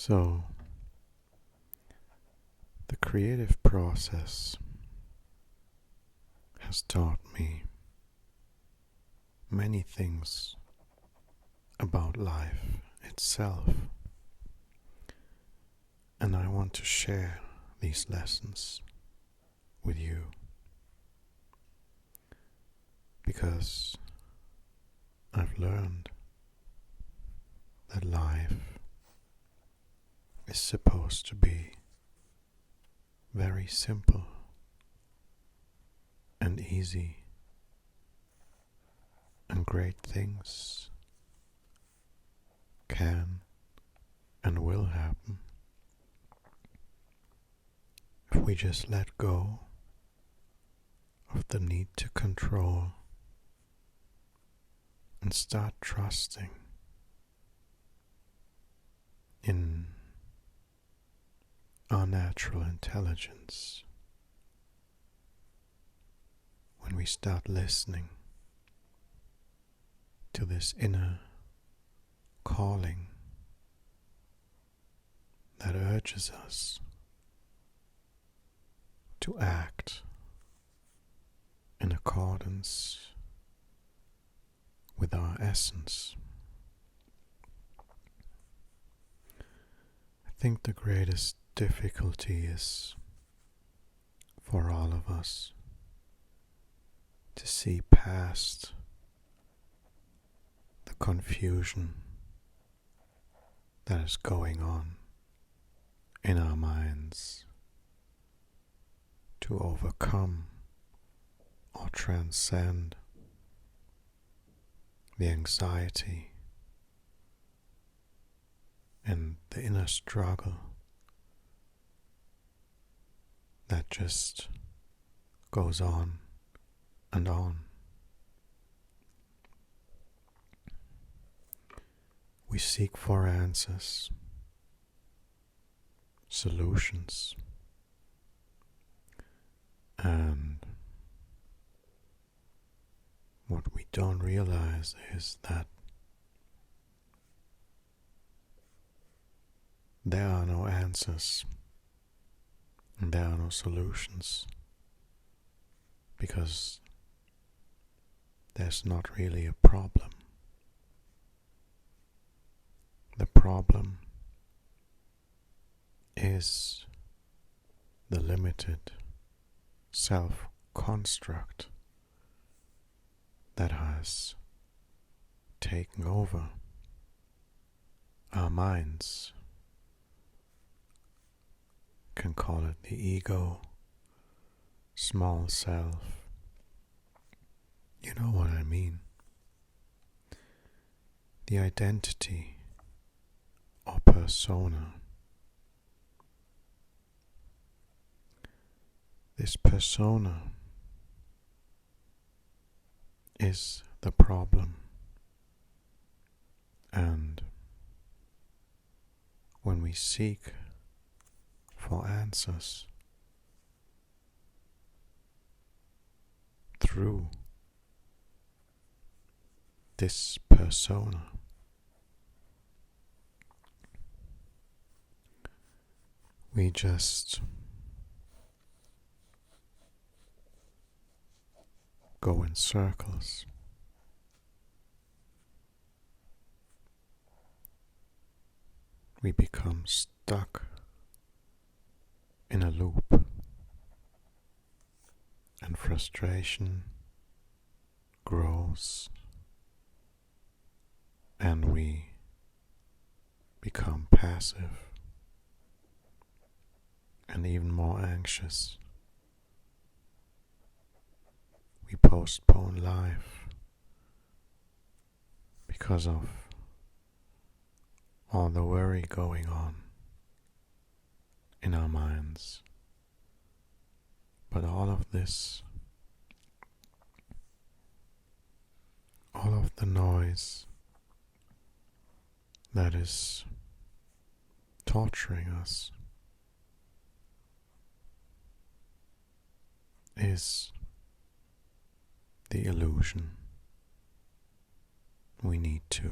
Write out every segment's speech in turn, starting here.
So, the creative process has taught me many things about life itself, and I want to share these lessons with you because I've learned that life is supposed to be very simple and easy, and great things can and will happen if we just let go of the need to control and start trusting in our natural intelligence. When we start listening to this inner calling that urges us to act in accordance with our essence. I think the greatest difficulty is for all of us to see past the confusion that is going on in our minds, to overcome or transcend the anxiety and the inner struggle that just goes on and on. We seek for answers, solutions, and what we don't realize is that there are no answers and there are no solutions, because there's not really a problem. The problem is the limited self-construct that has taken over our minds. Can call it the ego, small self. You know what I mean. The identity or persona. This persona is the problem, and when we seek for answers through this persona, we just go in circles. We become stuck in a loop, and frustration grows, and we become passive and even more anxious. We postpone life because of all the worry going on in our minds. But all of this, all of the noise that is torturing us is the illusion we need to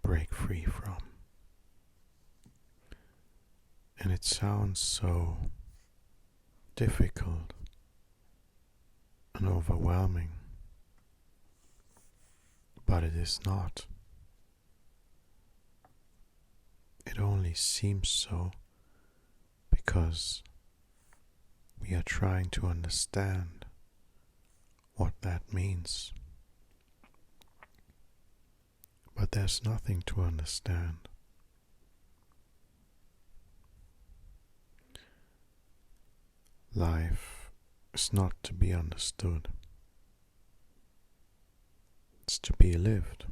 break free from. And it sounds so difficult and overwhelming, but it is not. It only seems so because we are trying to understand what that means. But there's nothing to understand. Life is not to be understood. It's to be lived.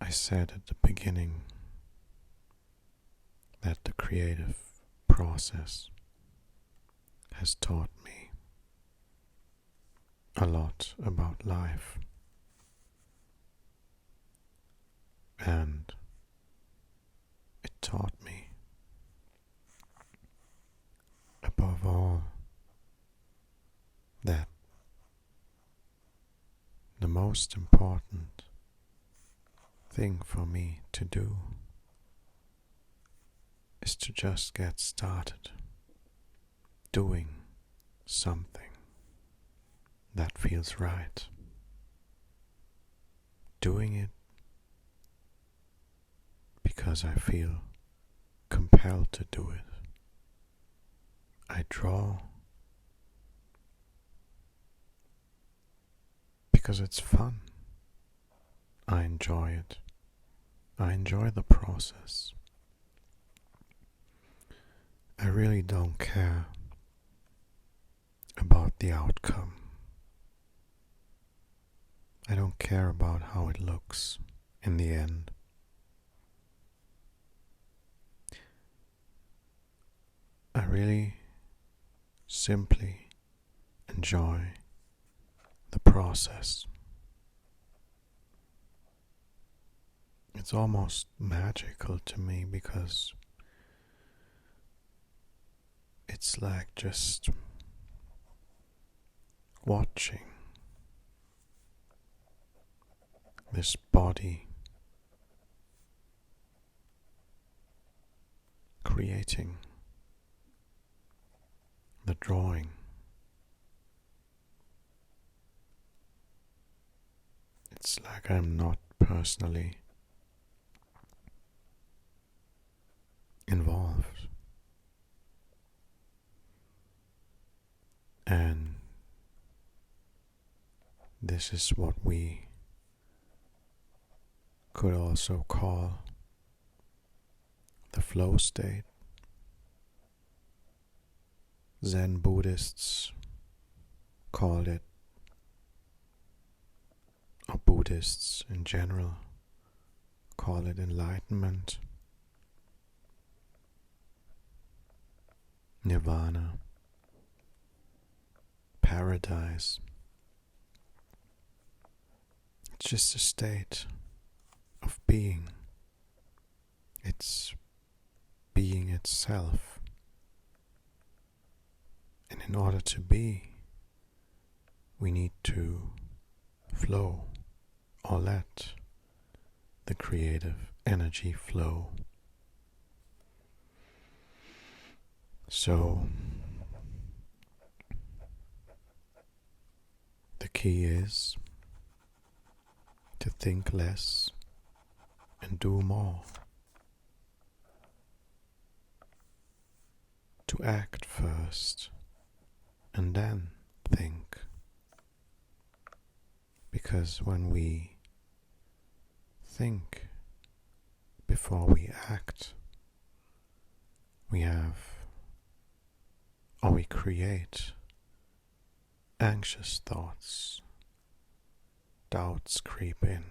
I said at the beginning that the creative process has taught me a lot about life, and it taught me above all that the most important thing for me to do is to just get started doing something that feels right. Doing it because I feel compelled to do it. I draw because it's fun. I enjoy it. I enjoy the process. I really don't care about the outcome. I don't care about how it looks in the end. I really simply enjoy the process. It's almost magical to me because it's like just watching this body creating the drawing. It's like I'm not personally involved. And this is what we could also call the flow state. Zen Buddhists call it, or Buddhists in general call it, enlightenment, nirvana, paradise. It's just a state of being. It's being itself. And in order to be, we need to flow or let the creative energy flow. So, the key is to think less and do more. To act first and then think. Because when we think before we act, we create anxious thoughts, doubts creep in,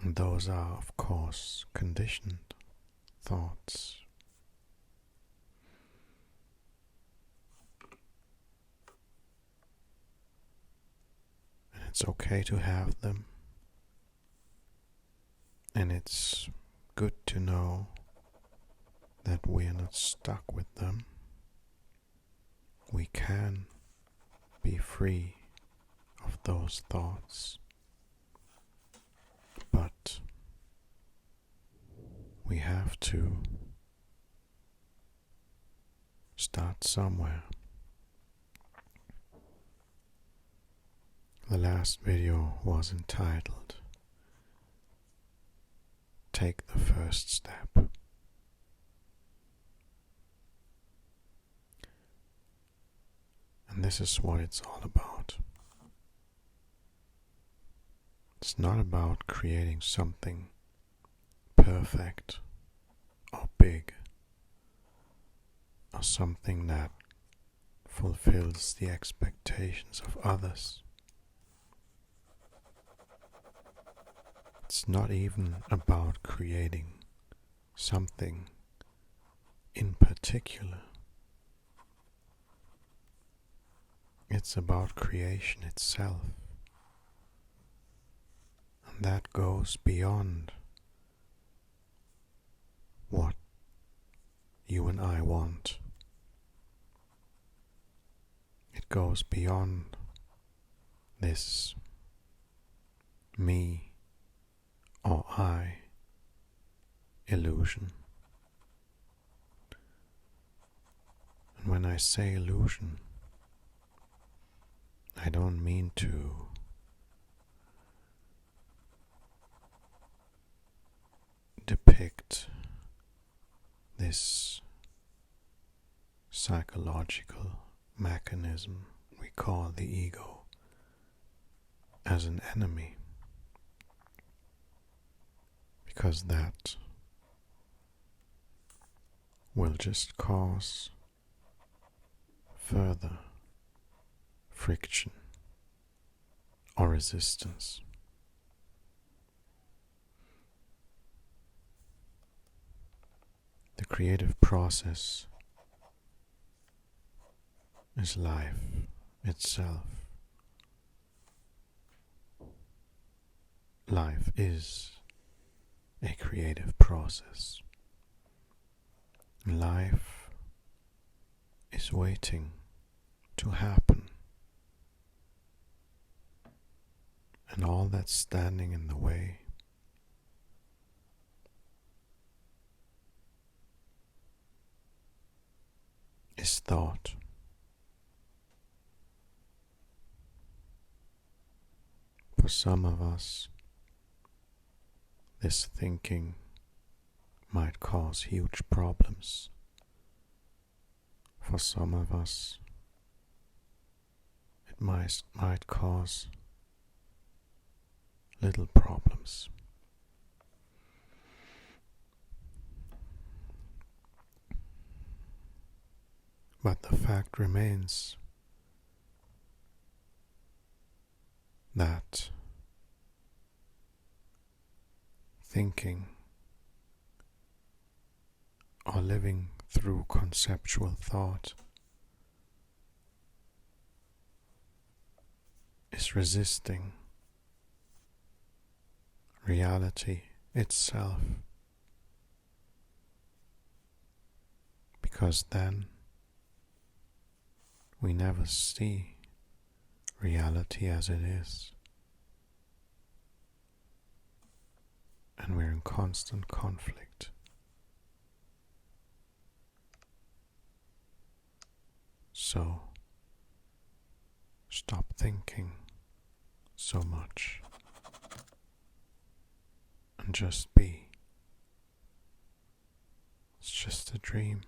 and those are, of course, conditioned thoughts. And it's okay to have them, and it's good to know that we're not stuck with them. We can be free those thoughts, but we have to start somewhere. The last video was entitled Take the First Step. And this is what it's all about. It's not about creating something perfect or big or something that fulfills the expectations of others. It's not even about creating something in particular. It's about creation itself. And that goes beyond what you and I want. It goes beyond this me or I illusion. And when I say illusion, I don't mean to depict this psychological mechanism we call the ego as an enemy, because that will just cause further friction or resistance. The creative process is life itself. Life is a creative process. Life is waiting to happen. And all that's standing in the way is thought. For some of us, this thinking might cause huge problems. For some of us, it might cause little problems. But the fact remains that thinking or living through conceptual thought is resisting reality itself, because then we never see reality as it is, and we're in constant conflict. So stop thinking so much and just be. It's just a dream.